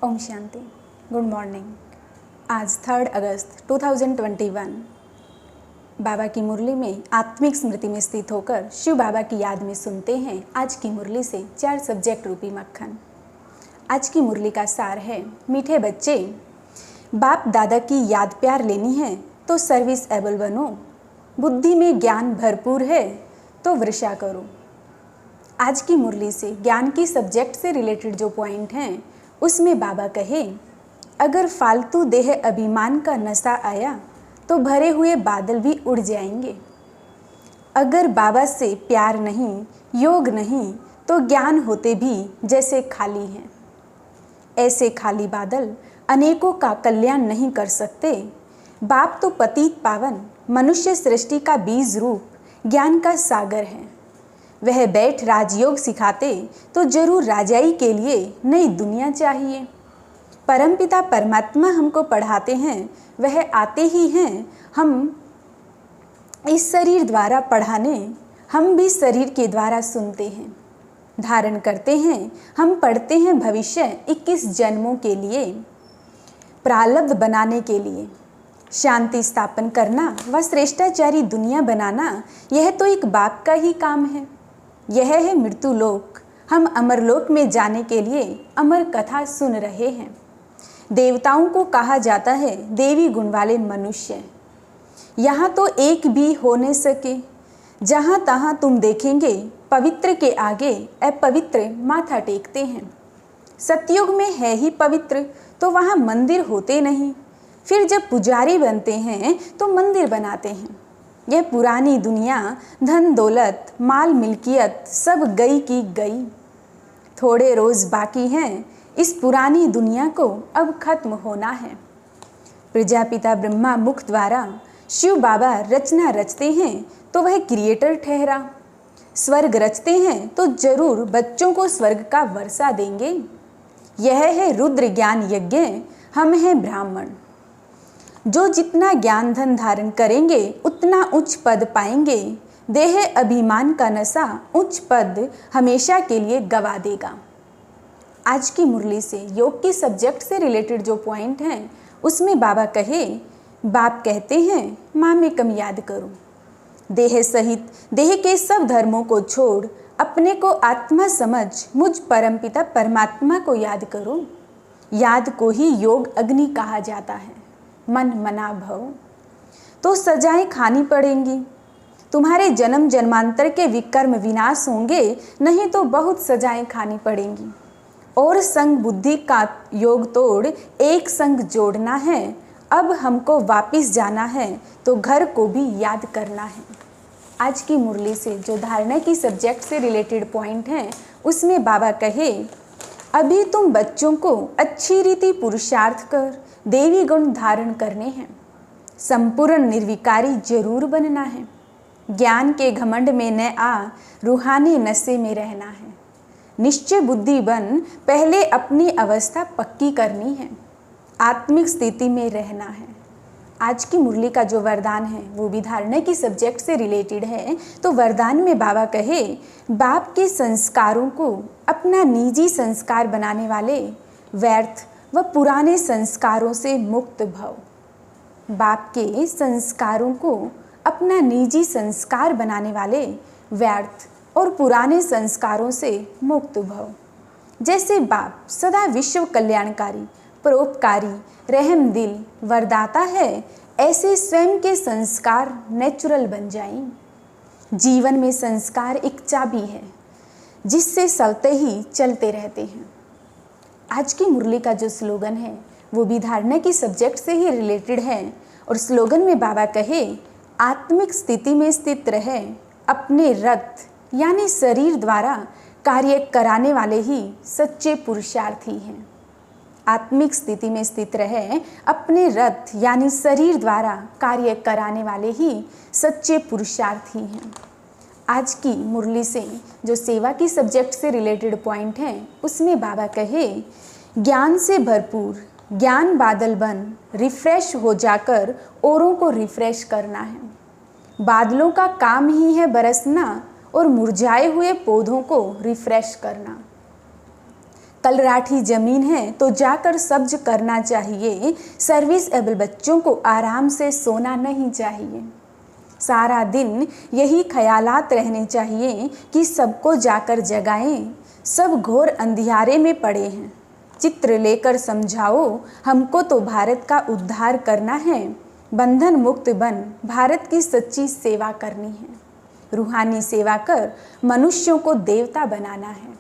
Om Shanti. Good morning. आज 3 अगस्त 2021 बाबा की मुरली में आत्मिक स्मृति में स्थित होकर शिव बाबा की याद में सुनते हैं आज की मुरली से 4 सब्जेक्ट रूपी मक्खन। आज की मुरली का सार है, मीठे बच्चे, बाप दादा की याद प्यार लेनी है तो सर्विस एबल बनो, बुद्धि में ज्ञान भरपूर है तो वृषा करो। आज की मुरली से ज्ञान की सब्जेक्ट से रिलेटेड जो पॉइंट हैं उसमें बाबा कहे, अगर फालतू देह अभिमान का नशा आया तो भरे हुए बादल भी उड़ जाएंगे। अगर बाबा से प्यार नहीं, योग नहीं तो ज्ञान होते भी जैसे खाली हैं। ऐसे खाली बादल अनेकों का कल्याण नहीं कर सकते। बाप तो पतित पावन मनुष्य सृष्टि का बीज रूप ज्ञान का सागर है। वह बैठ राजयोग सिखाते तो जरूर राजाई के लिए नई दुनिया चाहिए। परमपिता परमात्मा हमको पढ़ाते हैं, वह आते ही हैं हम इस शरीर द्वारा पढ़ाने, हम भी शरीर के द्वारा सुनते हैं, धारण करते हैं। हम पढ़ते हैं भविष्य 21 जन्मों के लिए, प्रारब्ध बनाने के लिए, शांति स्थापन करना व श्रेष्ठाचारी दुनिया बनाना, यह तो एक बाप का ही काम है। यह है मृत्यु लोक। हम अमरलोक में जाने के लिए अमर कथा सुन रहे हैं। देवताओं को कहा जाता है देवी गुण वाले मनुष्य। यहाँ तो एक भी हो न सके। जहाँ तहाँ तुम देखेंगे पवित्र के आगे अपवित्र माथा टेकते हैं। सतयुग में है ही पवित्र तो वहाँ मंदिर होते नहीं। फिर जब पुजारी बनते हैं तो मंदिर बनाते हैं। यह पुरानी दुनिया, धन दौलत, माल मिल्कियत सब गई की गई। थोड़े रोज बाकी हैं, इस पुरानी दुनिया को अब खत्म होना है। प्रजापिता ब्रह्मा मुख द्वारा शिव बाबा रचना रचते हैं तो वह क्रिएटर ठहरा। स्वर्ग रचते हैं तो जरूर बच्चों को स्वर्ग का वर्षा देंगे। यह है रुद्र ज्ञान यज्ञ, हम हैं ब्राह्मण। जो जितना ज्ञान धन धारण करेंगे उतना उच्च पद पाएंगे। देह अभिमान का नशा उच्च पद हमेशा के लिए गवा देगा। आज की मुरली से योग की सब्जेक्ट से रिलेटेड जो पॉइंट हैं उसमें बाबा कहे, बाप कहते हैं माँ में कम याद करो। देह सहित देह के सब धर्मों को छोड़ अपने को आत्मा समझ मुझ परमपिता परमात्मा को याद करो। याद को ही योग अग्नि कहा जाता है। मन मना भव तो सजाएं खानी पड़ेंगी। तुम्हारे जन्म जन्मांतर के विकर्म विनाश होंगे, नहीं तो बहुत सजाएं खानी पड़ेंगी। और संग बुद्धि का योग तोड़ एक संग जोड़ना है। अब हमको वापिस जाना है तो घर को भी याद करना है। आज की मुरली से जो धारणा की सब्जेक्ट से रिलेटेड पॉइंट हैं उसमें बाबा कहे, अभी तुम बच्चों को अच्छी रीति पुरुषार्थ कर देवी गुण धारण करने हैं। संपूर्ण निर्विकारी जरूर बनना है। ज्ञान के घमंड में न आ, रूहानी नशे में रहना है। निश्चय बुद्धि बन पहले अपनी अवस्था पक्की करनी है। आत्मिक स्थिति में रहना है। आज की मुरली का जो वरदान है वो भी धारणा की सब्जेक्ट से रिलेटेड है। तो वरदान में बाबा कहे, बाप के संस्कारों को अपना निजी संस्कार बनाने वाले व्यर्थ व पुराने संस्कारों से मुक्त भव। बाप के संस्कारों को अपना निजी संस्कार बनाने वाले व्यर्थ और पुराने संस्कारों से मुक्त भव। जैसे बाप सदा विश्व कल्याणकारी, परोपकारी, रहम दिल, वरदाता है, ऐसे स्वयं के संस्कार नेचुरल बन जाएं। जीवन में संस्कार एक चाबी है जिससे चलते ही चलते रहते हैं। आज की मुरली का जो स्लोगन है वो भी धारणा की सब्जेक्ट से ही रिलेटेड है। और स्लोगन में बाबा कहे, आत्मिक स्थिति में स्थित रहे, अपने रथ यानी शरीर द्वारा कार्य कराने वाले ही सच्चे पुरुषार्थी हैं। आत्मिक स्थिति में स्थित रहे, अपने रथ यानी शरीर द्वारा कार्य कराने वाले ही सच्चे पुरुषार्थी हैं। आज की मुरली से जो सेवा की सब्जेक्ट से रिलेटेड पॉइंट हैं उसमें बाबा कहे, ज्ञान से भरपूर ज्ञान बादल बन रिफ्रेश हो जाकर औरों को रिफ्रेश करना है। बादलों का काम ही है बरसना और मुरझाए हुए पौधों को रिफ्रेश करना। कल राठी जमीन है तो जाकर सब्ज करना चाहिए, सर्विस एबल बच्चों को आराम से सोना नहीं चाहिए। सारा दिन यही ख्यालात रहने चाहिए कि सबको जाकर जगाएं, सब घोर अंधियारे में पड़े हैं। चित्र लेकर समझाओ, हमको तो भारत का उद्धार करना है, बंधन मुक्त बन भारत की सच्ची सेवा करनी है। रूहानी सेवा कर मनुष्यों को देवता बनाना है।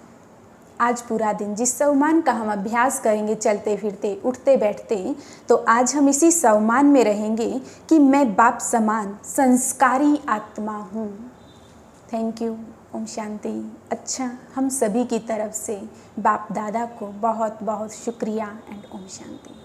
आज पूरा दिन जिस सम्मान का हम अभ्यास करेंगे, चलते फिरते उठते बैठते, तो आज हम इसी सम्मान में रहेंगे कि मैं बाप समान संस्कारी आत्मा हूँ। Thank you. ओम शांति। अच्छा, हम सभी की तरफ से बाप दादा को बहुत बहुत शुक्रिया एंड ओम शांति।